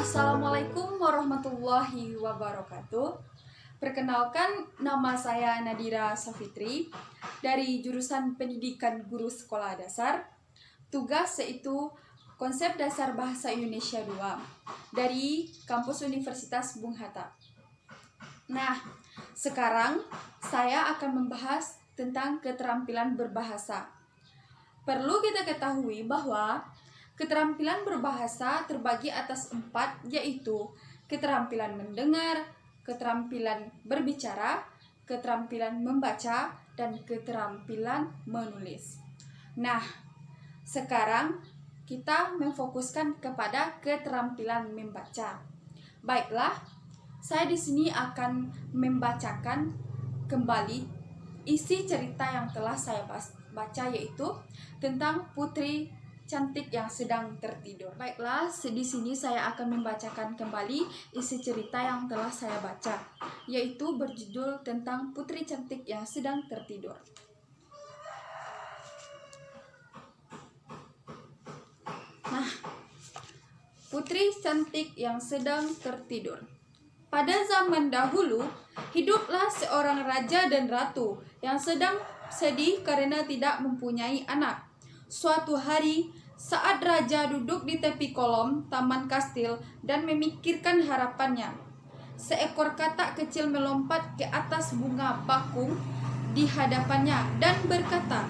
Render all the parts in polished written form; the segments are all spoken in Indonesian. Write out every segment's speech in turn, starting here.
Assalamualaikum warahmatullahi wabarakatuh. Perkenalkan, nama saya Nadira Safitri dari jurusan Pendidikan Guru Sekolah Dasar. Tugas yaitu Konsep Dasar Bahasa Indonesia 2 dari Kampus Universitas Bung Hatta. Nah, sekarang saya akan membahas tentang keterampilan berbahasa. Perlu kita ketahui bahwa keterampilan berbahasa terbagi atas 4, yaitu keterampilan mendengar, keterampilan berbicara, keterampilan membaca, dan keterampilan menulis. Nah, sekarang kita memfokuskan kepada keterampilan membaca. Baiklah, saya di sini akan membacakan kembali isi cerita yang telah saya baca, yaitu tentang putri cantik yang sedang tertidur. Baiklah, di sini saya akan membacakan kembali isi cerita yang telah saya baca, yaitu berjudul tentang putri cantik yang sedang tertidur. Nah, putri cantik yang sedang tertidur. Pada zaman dahulu, hiduplah seorang raja dan ratu yang sedang sedih karena tidak mempunyai anak. Suatu hari, saat raja duduk di tepi kolom taman kastil dan memikirkan harapannya, seekor katak kecil melompat ke atas bunga bakung di hadapannya dan berkata,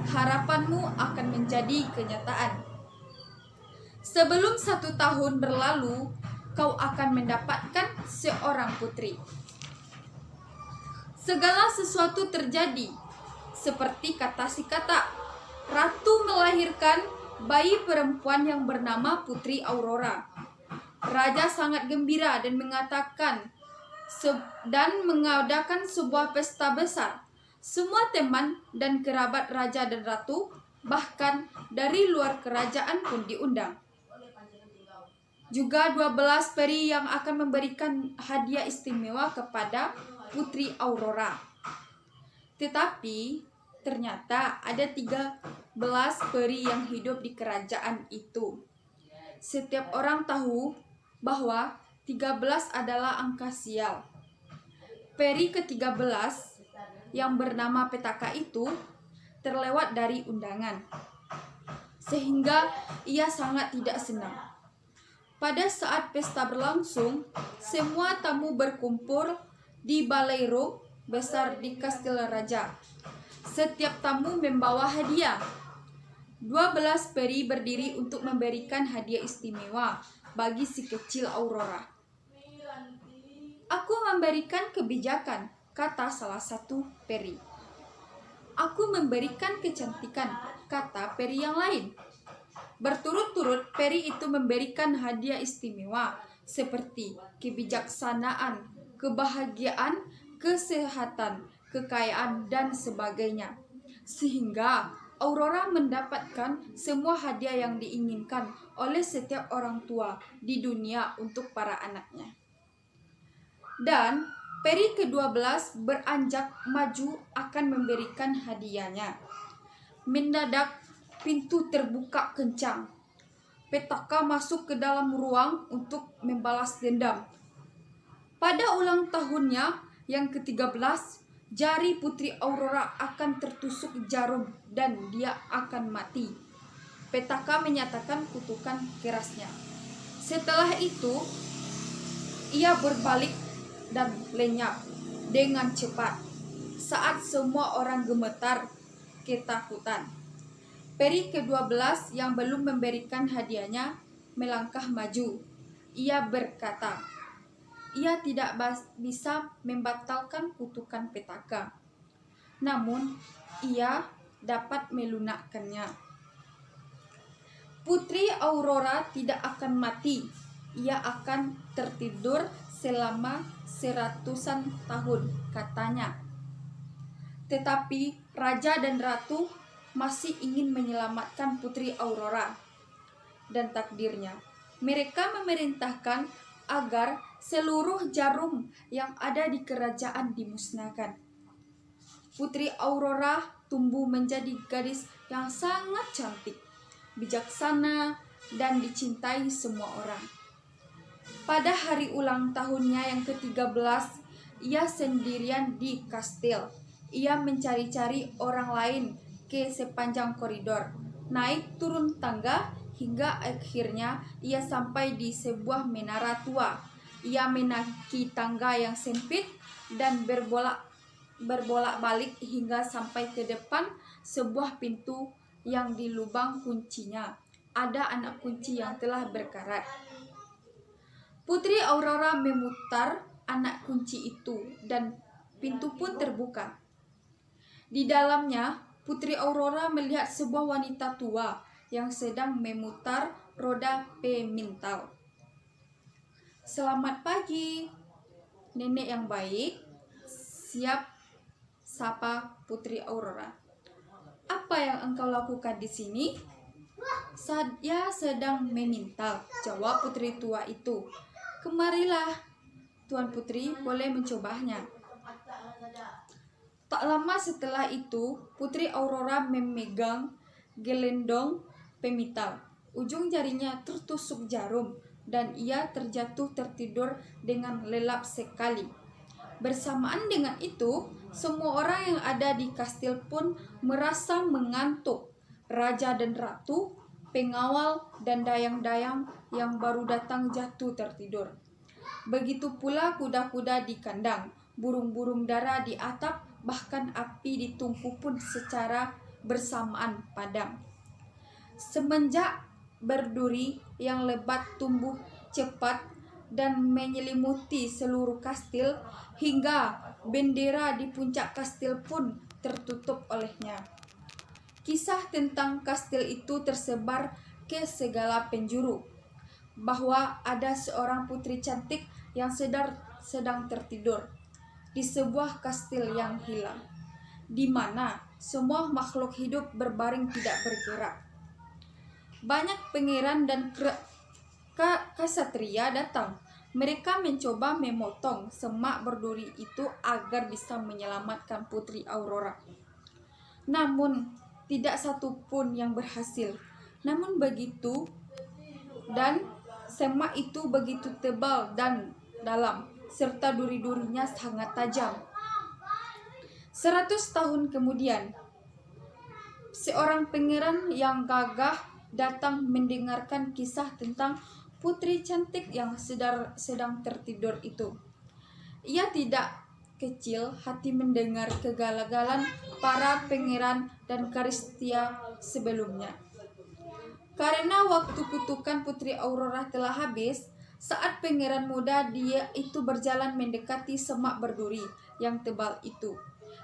"Harapanmu akan menjadi kenyataan. Sebelum 1 tahun berlalu, kau akan mendapatkan seorang putri." Segala sesuatu terjadi seperti kata si katak. Ratu melahirkan bayi perempuan yang bernama Putri Aurora. Raja sangat gembira dan mengadakan sebuah pesta besar. Semua teman dan kerabat raja dan ratu, bahkan dari luar kerajaan pun diundang. Juga 12 peri yang akan memberikan hadiah istimewa kepada Putri Aurora. Tetapi ternyata ada 13 peri yang hidup di kerajaan itu. Setiap orang tahu bahwa 13 adalah angka sial. Peri ke-13 yang bernama Petaka itu terlewat dari undangan, sehingga ia sangat tidak senang. Pada saat pesta berlangsung, semua tamu berkumpul di baleiro besar di kastil raja. Setiap tamu membawa hadiah. 12 peri berdiri untuk memberikan hadiah istimewa bagi si kecil Aurora. "Aku memberikan kebijakan," kata salah satu peri. "Aku memberikan kecantikan," kata peri yang lain. Berturut-turut peri itu memberikan hadiah istimewa seperti kebijaksanaan, kebahagiaan, kesehatan, kekayaan, dan sebagainya. Sehingga Aurora mendapatkan semua hadiah yang diinginkan oleh setiap orang tua di dunia untuk para anaknya. Dan peri ke-12 beranjak maju akan memberikan hadiahnya. Mendadak pintu terbuka kencang. Petaka masuk ke dalam ruang untuk membalas dendam. Pada ulang tahunnya yang ke-13, jari Putri Aurora akan tertusuk jarum dan dia akan mati. Petaka menyatakan kutukan kerasnya. Setelah itu, ia berbalik dan lenyap dengan cepat saat semua orang gemetar ketakutan. Peri ke-12 yang belum memberikan hadiahnya melangkah maju. Ia berkata, ia tidak bisa membatalkan kutukan petaka, namun ia dapat melunakkannya. Putri Aurora tidak akan mati, ia akan tertidur selama 100-an tahun, katanya. Tetapi raja dan ratu masih ingin menyelamatkan Putri Aurora dan takdirnya. Mereka memerintahkan agar seluruh jarum yang ada di kerajaan dimusnahkan. Putri Aurora tumbuh menjadi gadis yang sangat cantik, bijaksana, dan dicintai semua orang. Pada hari ulang tahunnya yang ke-13, ia sendirian di kastil. Ia mencari-cari orang lain ke sepanjang koridor, naik turun tangga, hingga akhirnya ia sampai di sebuah menara tua. Ia menaiki tangga yang sempit dan berbolak-balik hingga sampai ke depan sebuah pintu yang di lubang kuncinya ada anak kunci yang telah berkarat. Putri Aurora memutar anak kunci itu dan pintu pun terbuka. Di dalamnya, Putri Aurora melihat sebuah wanita tua yang sedang memutar roda pemintal. "Selamat pagi," nenek yang baik siap sapa Putri Aurora. "Apa yang engkau lakukan di sini?" "Saya sedang memintal," jawab putri tua itu. "Kemarilah, Tuan Putri, boleh mencobanya." Tak lama setelah itu, Putri Aurora memegang gelendong pemintal. Ujung jarinya tertusuk jarum dan ia terjatuh tertidur dengan lelap sekali. Bersamaan dengan itu, semua orang yang ada di kastil pun merasa mengantuk. Raja dan ratu, pengawal, dan dayang-dayang yang baru datang jatuh tertidur. Begitu pula kuda-kuda di kandang, burung-burung dara di atap, bahkan api di tungku pun secara bersamaan padam. Semenjak berduri yang lebat tumbuh cepat dan menyelimuti seluruh kastil, hingga bendera di puncak kastil pun tertutup olehnya. Kisah tentang kastil itu tersebar ke segala penjuru, bahwa ada seorang putri cantik yang sedang tertidur di sebuah kastil yang hilang, di mana semua makhluk hidup berbaring tidak bergerak. Banyak pangeran dan ksatria datang. Mereka mencoba memotong semak berduri itu agar bisa menyelamatkan Putri Aurora. Namun tidak satu pun yang berhasil. Namun begitu, dan semak itu begitu tebal dan dalam, serta duri-durinya sangat tajam. 100 tahun kemudian, seorang pangeran yang gagah datang mendengarkan kisah tentang putri cantik yang sedang tertidur itu. Ia tidak kecil hati mendengar kegagalan para pangeran dan karistia sebelumnya. Karena waktu kutukan Putri Aurora telah habis, saat pangeran muda dia itu berjalan mendekati semak berduri yang tebal itu.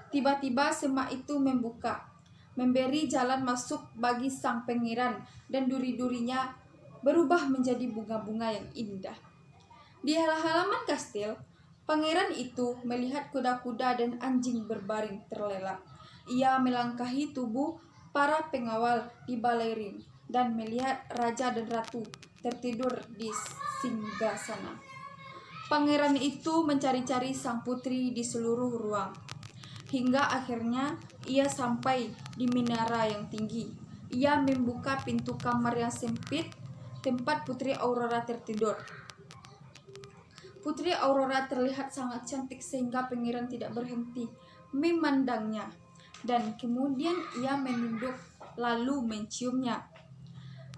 Tiba-tiba semak itu membuka, memberi jalan masuk bagi sang pangeran, dan duri-durinya berubah menjadi bunga-bunga yang indah. Di halaman kastil, pangeran itu melihat kuda-kuda dan anjing berbaring terlelap. Ia melangkahi tubuh para pengawal di balai ring dan melihat raja dan ratu tertidur di singgasana. Pangeran itu mencari-cari sang putri di seluruh ruang, hingga akhirnya ia sampai di menara yang tinggi. Ia membuka pintu kamar yang sempit tempat Putri Aurora tertidur. Putri Aurora terlihat sangat cantik sehingga pangeran tidak berhenti memandangnya, dan kemudian ia menunduk lalu menciumnya.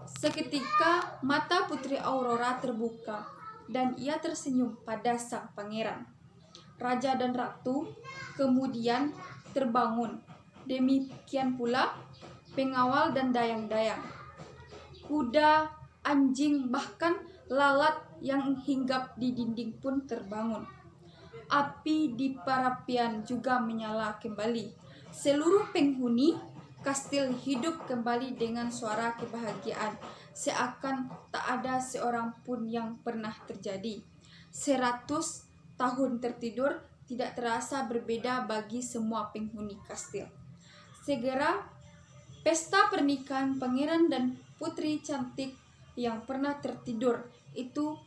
Seketika mata Putri Aurora terbuka dan ia tersenyum pada sang pangeran. Raja dan ratu kemudian terbangun. Demikian pula pengawal dan dayang-dayang. Kuda, anjing, bahkan lalat yang hinggap di dinding pun terbangun. Api di perapian juga menyala kembali. Seluruh penghuni kastil hidup kembali dengan suara kebahagiaan, seakan tak ada seorang pun yang pernah terjadi. 100 tahun tertidur tidak terasa berbeda bagi semua penghuni kastil. Segera pesta pernikahan pangeran dan putri cantik yang pernah tertidur itu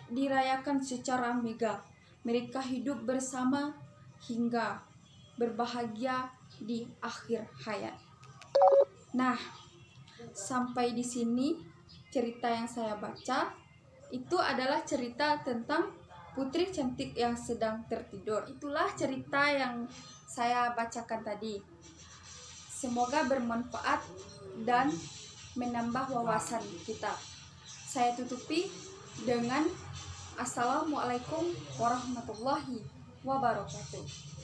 dirayakan secara megah. Mereka hidup bersama hingga berbahagia di akhir hayat. Nah, sampai di sini cerita yang saya baca. itu adalah cerita tentang putri cantik yang sedang tertidur. Itulah cerita yang saya bacakan tadi. Semoga bermanfaat dan menambah wawasan kita. Saya tutupi dengan Assalamualaikum warahmatullahi wabarakatuh.